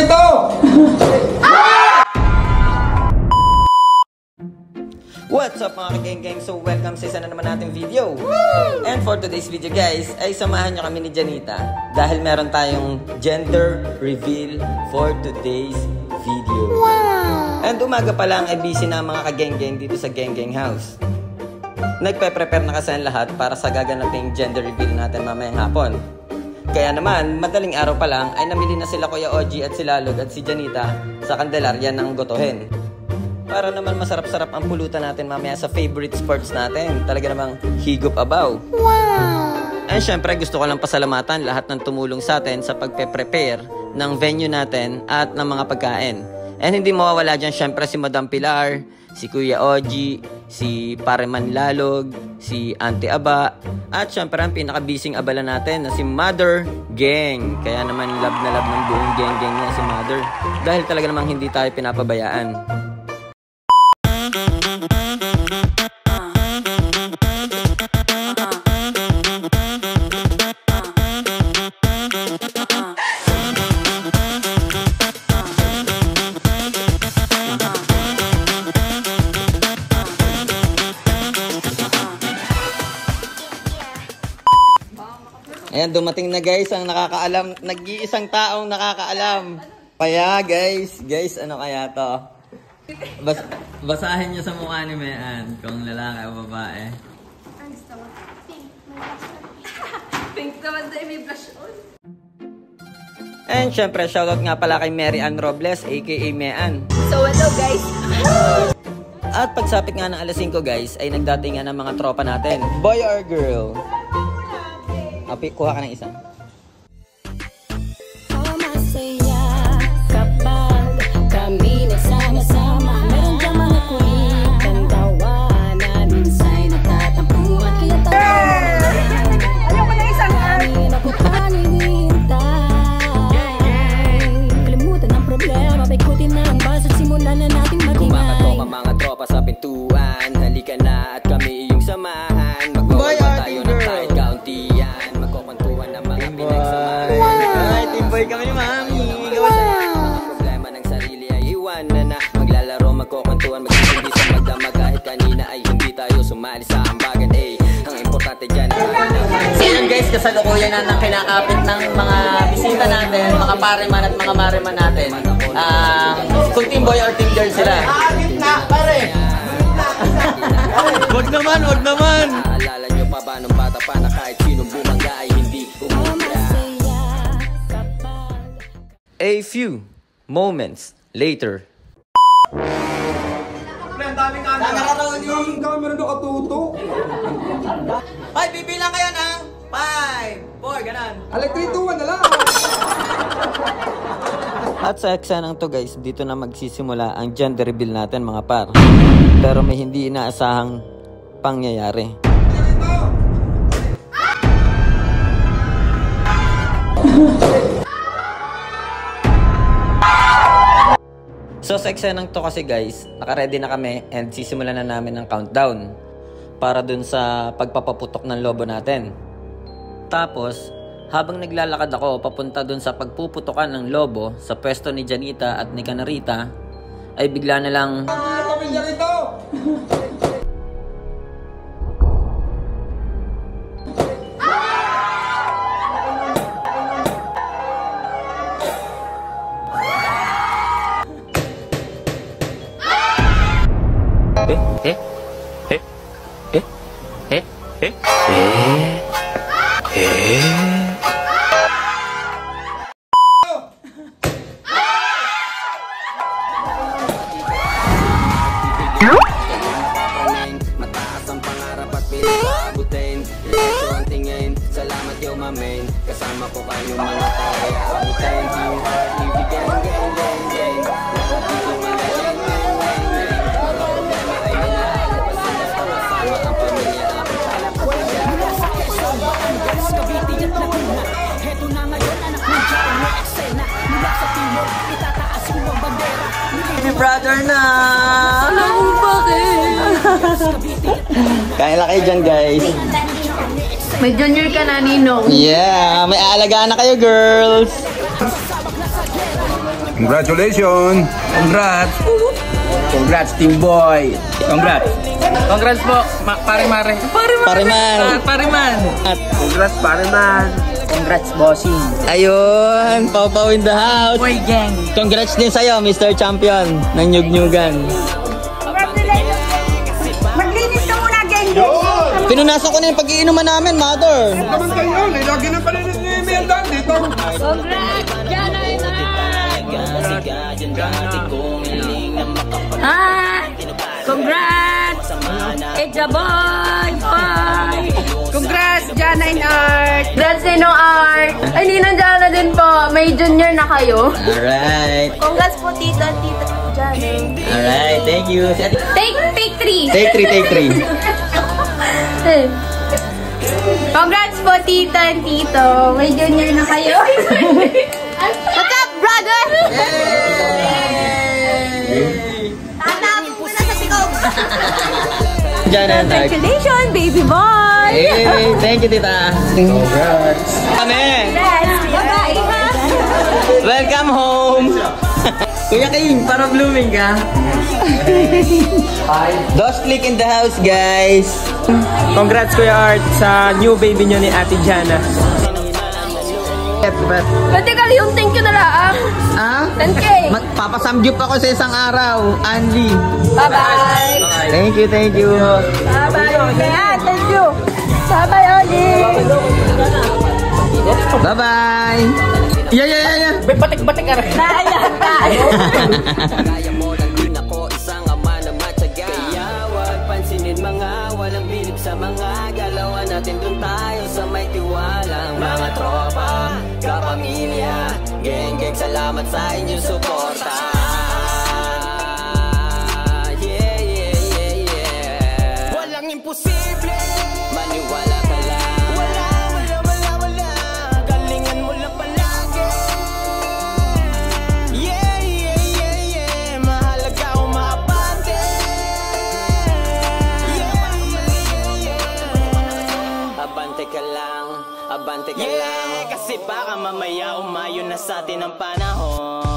Ito! What's up mga ka-geng-geng? So welcome sa isa na naman nating video. And for today's video guys, ay samahan nyo kami ni Janita dahil meron tayong gender reveal for today's video. And umaga pa lang ay busy na mga ka-geng-geng dito sa Geng-Geng House. Nagpe-prepare na kasi ang lahat para sa gaganaping gender reveal natin mamayang hapon. Kaya naman, madaling araw pa lang ay namili na sila Kuya Oji at si Lalog at si Janita sa Candelaria ng gotohin. Para naman masarap-sarap ang pulutan natin mamaya sa favorite sports natin. Talaga namang higop abaw. And syempre gusto ko lang pasalamatan lahat ng tumulong sa atin sa pagpe-prepare ng venue natin at ng mga pagkain. And hindi mawawala dyan syempre si Madam Pilar, si Kuya Oji, si Pareman Lalog, si Auntie Aba, at syempre ang pinaka-bising abala natin na si Mother Gang. Kaya naman love na love ng buong Geng-Geng niya si Mother. Dahil talaga namang hindi tayo pinapabayaan. Ayan, dumating na guys ang nakakaalam, nag-iisang taong nakakaalam. Kaya guys, ano kaya to? Basahin nyo sa mukha ni Mean kung lalaki o babae. Ang gusto mo? Pink. Pink naman dahil may blush on. And syempre, shoutout nga pala kay Mary Ann Robles, aka Mean. So hello guys! At pagsapit nga ng alas 5 guys, ay nagdatingan ng mga tropa natin. Boy or girl? Api, kuha ka ng isa. Masaya kapag kami nagsama-sama. Meron dyan mga kulit ang tawanan. Minsa'y natatampuan. Kaya tawanan. Ayoko na isang kami nakupanihintay. Kalimutan ang problema. Paikutin na ang basa at simulan na natin matingay. Kumakatoma mga tropa sa pintuan. Halika na at kami iyong samahan. Magbawa tayo ng kahit kauntian. Boy kami ni Mami. Ang problema ng sarili ay iwanan na. Maglalaro, magkukwentuhan, magsisindi sa magdamag. Kahit kanina ay hindi tayo sumali sa ambagan. Ang importante dyan ay so yun guys, kasalukuyan na ng kinakapit ng mga bisita natin, mga pareman at mga mareman natin. Kung team boy or team girl sila. Na, pare! Wag naman! Naalala nyo pa ba nung bata pa na kahit sinong bumangga ay hindi umubra? A few moments later. Ang daming camera. Ang camera nakatuto. Ay, bibilang kayo ng 5, 4, ganon. Alay, 3, 2, 1 na lang. At sa eksenang to guys, dito na magsisimula ang gender reveal natin mga par. Pero may hindi inaasahang pangyayari. So sa eksenang to kasi guys, naka-ready na kami and sisimulan na namin ang countdown para dun sa pagpapaputok ng lobo natin. Tapos, habang naglalakad ako papunta dun sa pagpuputokan ng lobo sa pwesto ni Janita at ni Canarita, ay bigla na lang Pamilya ito! Mataas ang pangarap at pinag-aabutin. Diretso ang tingin, salamat yo mamen. Kasama ko kayo mga tayo abutin. Team heart, ibigay ang geng. Lahat dito mga geng. Mga problema ay nilalabasan na kasama ang pamilya aking palapagyan. Sa Quezon, Batangas, Cavite at Laguna. Heto na ngayon anak ng Diyan na eksena. Mula sa timog, itataas ko ang bandera. Baby brother na! Kain lang kayo dyan guys. May junior ka na, Ninong. Yeah, may aalagaan na kayo girls. Congratulations! Congrats! Congrats, team boy! Congrats! Congrats po, pare-mare! Pariman. Pare-man! At Congrats, pare-man! Congrats, bossing! ayun, Pau in the house. Boy gang! Congrats din sa'yo, Mr. Champion ng Nyug-Nyugan. Maglinis ka muna, Genjo. Pinunasan ko na yung pag-iinuman namin, mother. Naman kayo, lagi na palinis ni Meldan dito. Congrats, Jana and Congrats! It's a boy! Congrats, Jana and Art! Congrats, Ninong Art! Ay, Ninong Jana din po. May junior na kayo. Alright. Congrats po, Tita Jana. Alright, thank you. Take 3! Take 3. Congrats po, Tita and Tito. May junior na kayo. What's up, brother? Tatapong mo na sa tikog. Diyan na tayo. Congratulations, baby boy! Hey, thank you, tita. Congrats. Kami. Bye-bye. Welcome home. Kuya King, para blooming ka. Dos click in the house, guys. Congrats, Kuya Art, sa new baby nyo ni Ate Jana. Pwede ka yung thank you na lang. Ah? 10K. Papasamgyup ako sa isang araw. Andy. Bye-bye. Thank you, thank you. Bye-bye. Kaya, thank you. Bye-bye, Oli. Bye-bye. Yeah. Batik-batik ka rin. Kaya mo lang din ako isang ama na matyaga. Kaya wag pansinin mga walang bilib sa mga galawan natin. Dun tayo sa may tiwalang mga tropa, kapamilya, geng-geng, salamat sa inyong suporta. Yeah. Walang imposible, maniwala ka lang. Wala, galingan mo lang palagi. Yeah, mahalaga umabante. Abante ka lang, abante ka lang. Kasi baka mamaya umayon na sa atin ang panahon.